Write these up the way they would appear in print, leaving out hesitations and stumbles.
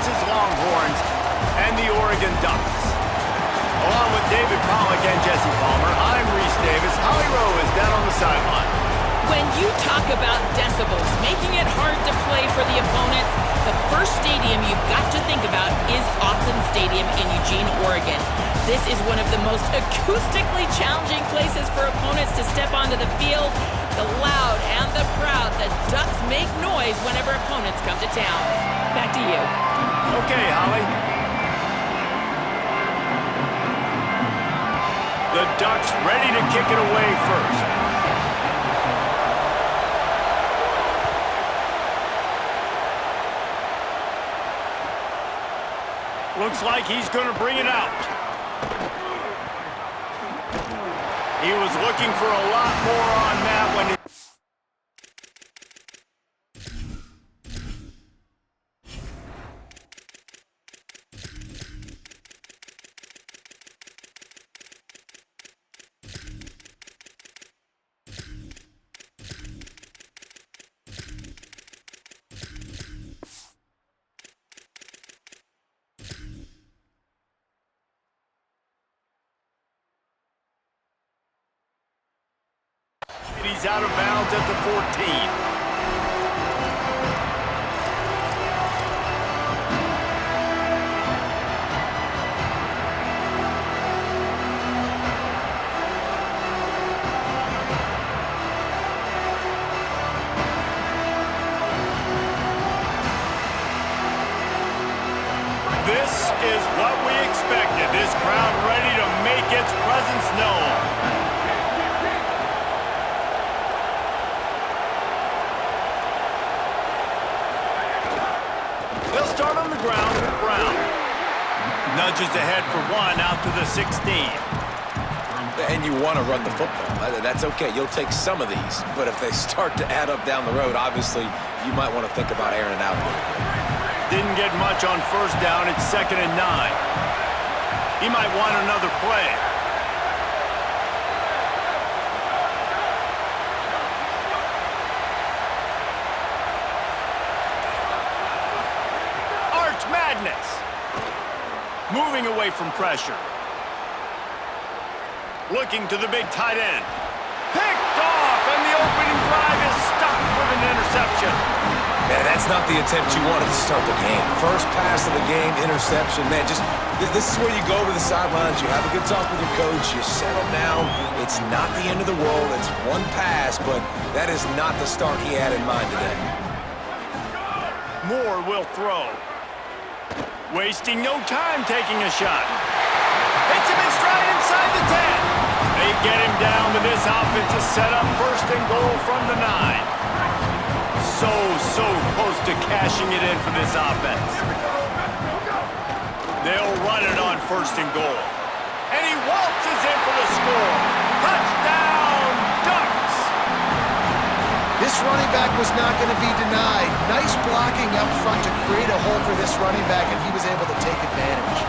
Texas Longhorns and the Oregon Ducks. Along with David Pollack and Jesse Palmer, I'm Reese Davis. Holly Rowe is down on the sideline. When you talk about decibels, making it hard to play for the opponents, the first stadium you've got to think about is Autzen Stadium in Eugene, Oregon. This is one of the most acoustically challenging places for opponents to step onto the field. The loud and the proud, the Ducks make noise whenever opponents come to town. Back to you. Okay, Holly. The Ducks ready to kick it away first. Looks like he's going to bring it out. He was looking for a lot more on that one. He's out of bounds at the 14. This is what we expected. This crowd ready to make its presence known. They'll start on the ground with Brown. Nudges ahead for one out to the 16. And you want to run the football. That's okay. You'll take some of these. But if they start to add up down the road, obviously, you might want to think about airing it out a little bit. Didn't get much on first down. It's 2nd and 9. He might want another play. Madness. Moving away from pressure. Looking to the big tight end. Picked off, and the opening drive is stopped with an interception. Man, that's not the attempt you wanted to start the game. First pass of the game, interception. Man, this is where you go over the sidelines. You have a good talk with your coach. You settle down. It's not the end of the world. It's one pass, but that is not the start he had in mind today. Moore will throw. Wasting no time taking a shot. Hits him in stride inside the 10. They get him down to this offense to set up 1st and goal from the 9. So close to cashing it in for this offense. They'll run it on 1st and goal. And he waltzes in for the score. Touchdown, Ducks! This running back was not going to be denied. Nice blocking up front to create a hole for this running back, and he was able to take advantage.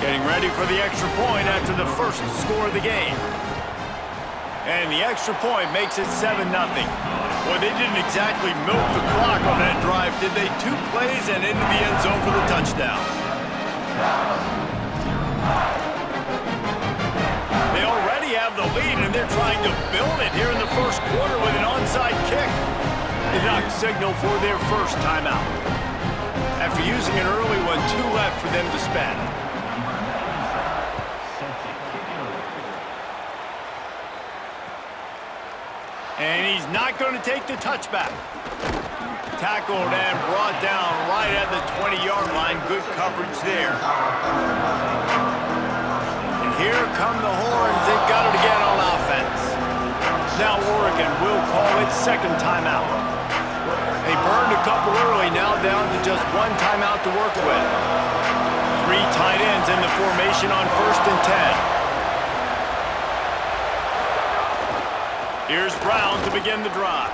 Getting ready for the extra point after the first score of the game. And the extra point makes it 7-0. Well, they didn't exactly milk the clock on that drive, did they? 2 plays and into the end zone for the touchdown. They already have the lead, and they're trying to build it here in the first quarter with an onside kick. The Ducks signal for their first timeout. After using an early one, 2 left for them to spend. And he's not going to take the touchback. Tackled and brought down right at the 20-yard line. Good coverage there. And here come the horns. They've got it again on offense. Now Oregon will call its 2nd timeout. They burned a couple early, now down to just 1 timeout to work with. 3 tight ends in the formation on 1st and 10. Here's Brown to begin the drive.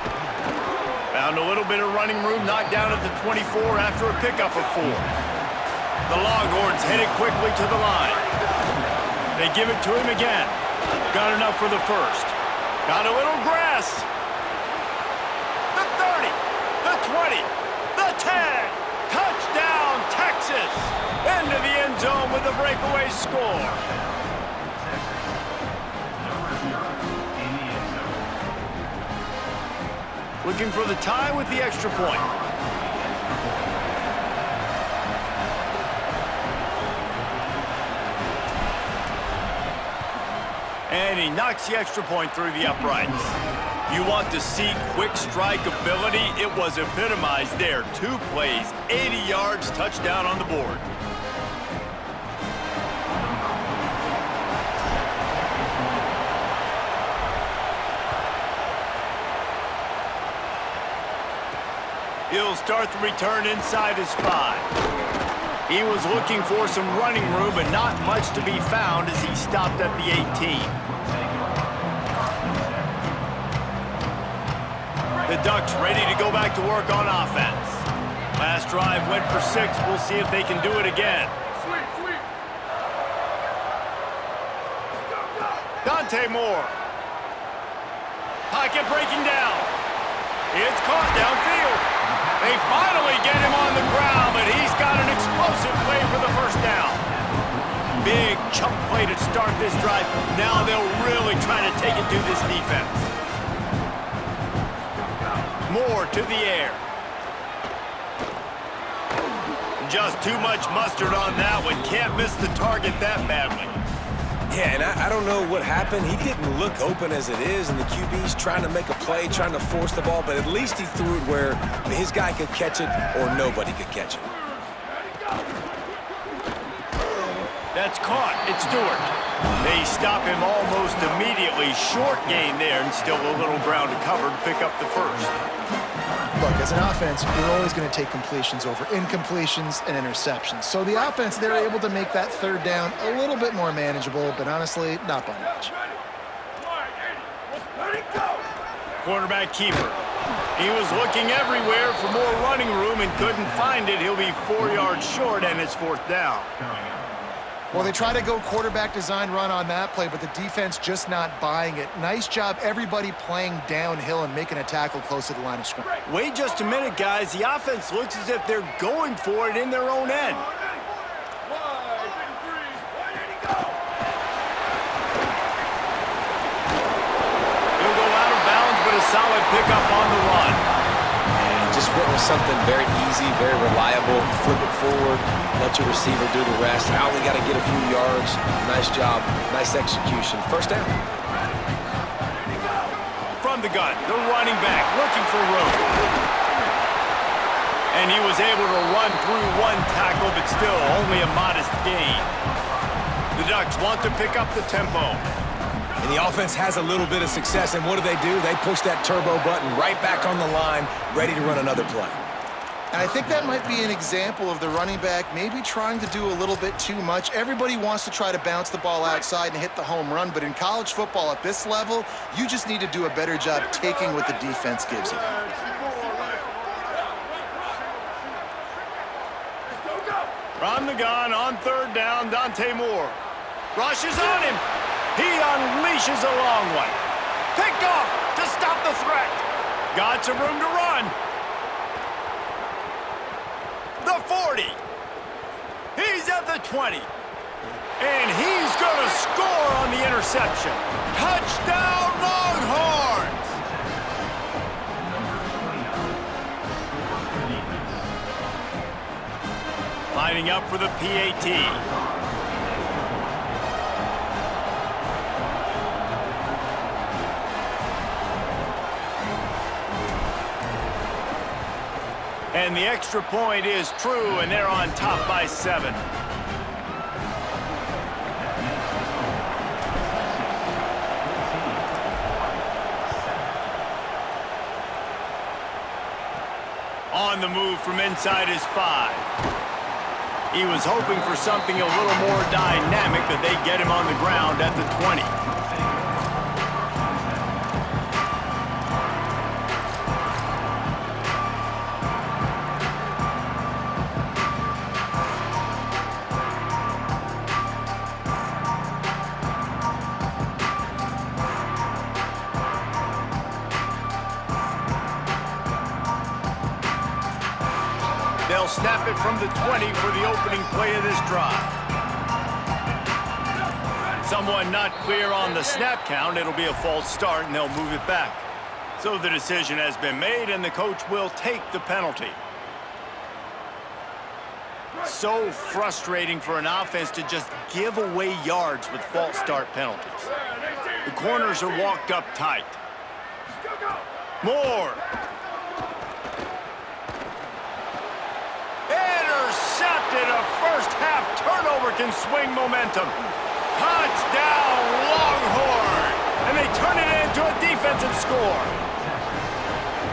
Found a little bit of running room, knocked down at the 24 after a pickup of 4. The Longhorns headed quickly to the line. They give it to him again. Got enough for the first. Got a little grass. The 30, the 20, the 10. into the end zone with a breakaway score. Looking for the tie with the extra point. And he knocks the extra point through the uprights. You want to see quick strike ability? It was epitomized there. 2 plays, 80 yards, touchdown on the board. He'll start the return inside his 5. He was looking for some running room, but not much to be found as he stopped at the 18. The Ducks ready to go back to work on offense. Last drive went for 6. We'll see if they can do it again. Dante Moore. Pocket breaking down. It's caught downfield. They finally get him on the ground, but he's got an explosive play for the first down. Big chunk play to start this drive. Now they'll really try to take it to this defense. Moore to the air. Just too much mustard on that one. Can't miss the target that badly. Yeah, and I don't know what happened. He didn't look open as it is, and the QB's trying to make a play, trying to force the ball, but at least he threw it where his guy could catch it or nobody could catch it. That's caught. It's Stewart. They stop him almost immediately. Short gain there, and still a little ground to cover to pick up the first. Look, as an offense, you're always going to take completions over incompletions and interceptions. So the offense, they're able to make that third down a little bit more manageable, but honestly, not by much. Quarterback keeper. He was looking everywhere for more running room and couldn't find it. He'll be 4 yards short, and it's 4th down. Well, they try to go quarterback design run on that play, but the defense just not buying it. Nice job, everybody playing downhill and making a tackle close to the line of scrimmage. Wait just a minute, guys. The offense looks as if they're going for it in their own end. He'll go out of bounds, but a solid pickup on the run. And just went with something very easy, very reliable. Flip it forward, let your receiver do the rest. I only got to get a few yards. Nice job, nice execution. First down. From the gun, the running back looking for room. And he was able to run through 1 tackle, but still only a modest gain. The Ducks want to pick up the tempo. And the offense has a little bit of success, and what do? They push that turbo button right back on the line, ready to run another play. And I think that might be an example of the running back maybe trying to do a little bit too much. Everybody wants to try to bounce the ball outside and hit the home run, but in college football at this level, you just need to do a better job taking what the defense gives you. From the gun on 3rd down, Dante Moore. Rushes on him. He unleashes a long one. Picked off to stop the threat. Got some room to run. The 40. He's at the 20. And he's going to score on the interception. Touchdown, Longhorns! Lining up for the PAT. And the extra point is true, and they're on top by 7. On the move from inside his 5. He was hoping for something a little more dynamic, but they get him on the ground at the 20. snap it from the 20 for the opening play of this drive. Someone not clear on the snap count. It'll be a false start, and they'll move it back. So the decision has been made, and the coach will take the penalty. So frustrating for an offense to just give away yards with false start penalties. The corners are walked up tight. Moore. Intercepted. A first-half turnover can swing momentum. Touchdown, Longhorn. And they turn it into a defensive score.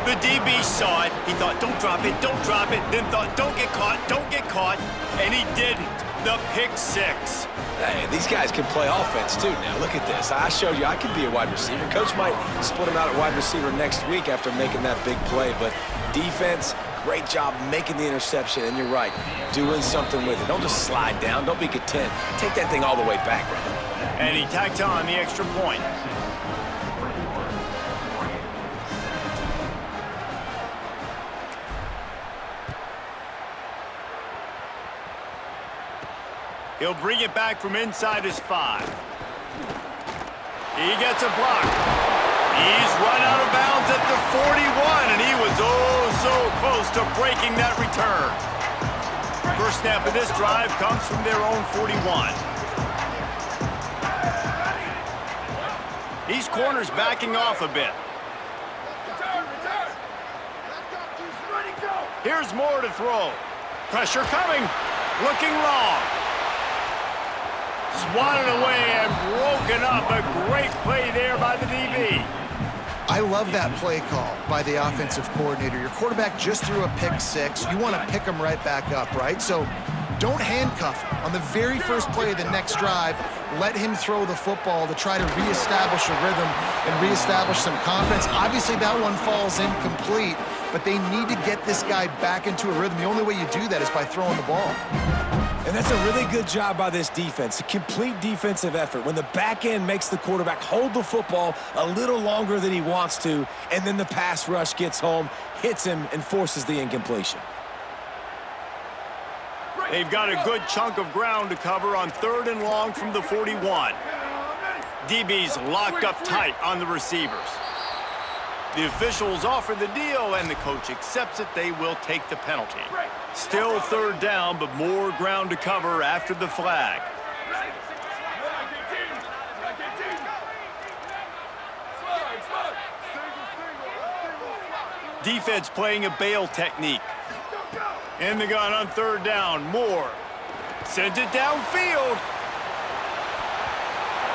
The DB saw it. He thought, don't drop it, don't drop it. Then thought, don't get caught. And he didn't. The pick six. Hey, these guys can play offense, too, now. Look at this. I showed you I could be a wide receiver. Coach might split him out at wide receiver next week after making that big play. But defense, great job making the interception. And you're right, doing something with it. Don't just slide down. Don't be content. Take that thing all the way back, brother. And he tacked on the extra point. He'll bring it back from inside his 5. He gets a block. He's run out of bounds at the 41, and he was oh so close to breaking that return. First snap of this drive comes from their own 41. These corners backing off a bit. Here's Moore to throw. Pressure coming. Looking long. Swatted away and broken up. A great play there by the DB. I love that play call by the offensive coordinator. Your quarterback just threw a pick six. You want to pick him right back up, right? So don't handcuff him. On the very first play of the next drive, let him throw the football to try to reestablish a rhythm and reestablish some confidence. Obviously, that one falls incomplete, but they need to get this guy back into a rhythm. The only way you do that is by throwing the ball. And that's a really good job by this defense, a complete defensive effort. When the back end makes the quarterback hold the football a little longer than he wants to, and then the pass rush gets home, hits him, and forces the incompletion. They've got a good chunk of ground to cover on 3rd and long from the 41. DB's locked up tight on the receivers. The officials offer the deal, and the coach accepts it. They will take the penalty. Still 3rd down, but more ground to cover after the flag. Defense playing a bail technique. In the gun on 3rd down, Moore sends it downfield.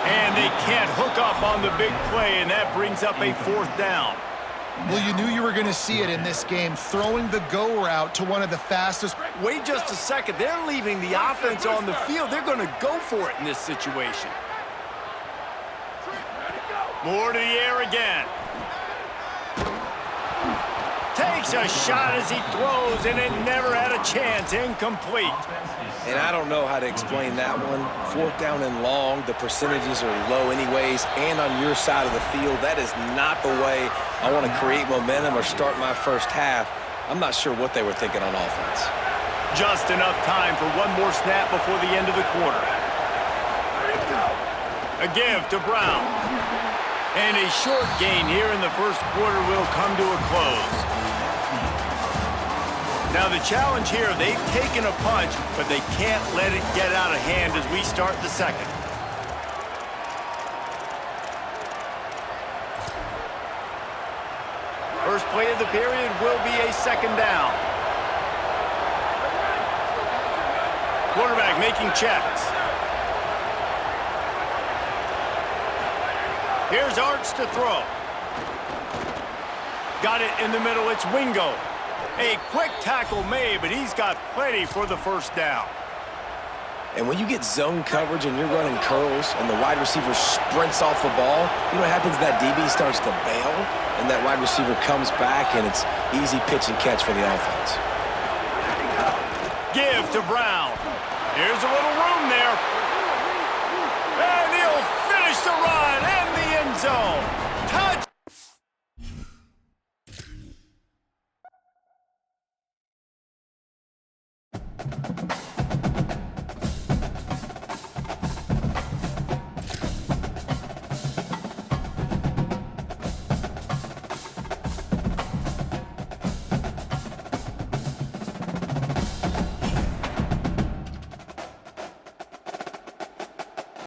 And they can't hook up on the big play, and that brings up a 4th down. Well, you knew you were going to see it in this game, throwing the go route to one of the fastest. Wait just a second. They're leaving the offense on the field. They're going to go for it in this situation. Moore to the air again. Takes a shot as he throws, and it never had a chance. Incomplete. And I don't know how to explain that one. 4th down and long, the percentages are low anyways, and on your side of the field, that is not the way I want to create momentum or start my first half. I'm not sure what they were thinking on offense. Just enough time for one more snap before the end of the quarter. A give to Brown. And a short gain here in the first quarter will come to a close. Now the challenge here, they've taken a punch, but they can't let it get out of hand as we start the second. First play of the period will be a 2nd down. Quarterback making checks. Here's Arts to throw. Got it in the middle, it's Wingo. A quick tackle made, but he's got plenty for the 1st down. And when you get zone coverage and you're running curls and the wide receiver sprints off the ball, you know what happens? That DB starts to bail, and that wide receiver comes back, and it's easy pitch and catch for the offense. Give to Brown. Here's a little room there. And he'll finish the run in the end zone. Touch.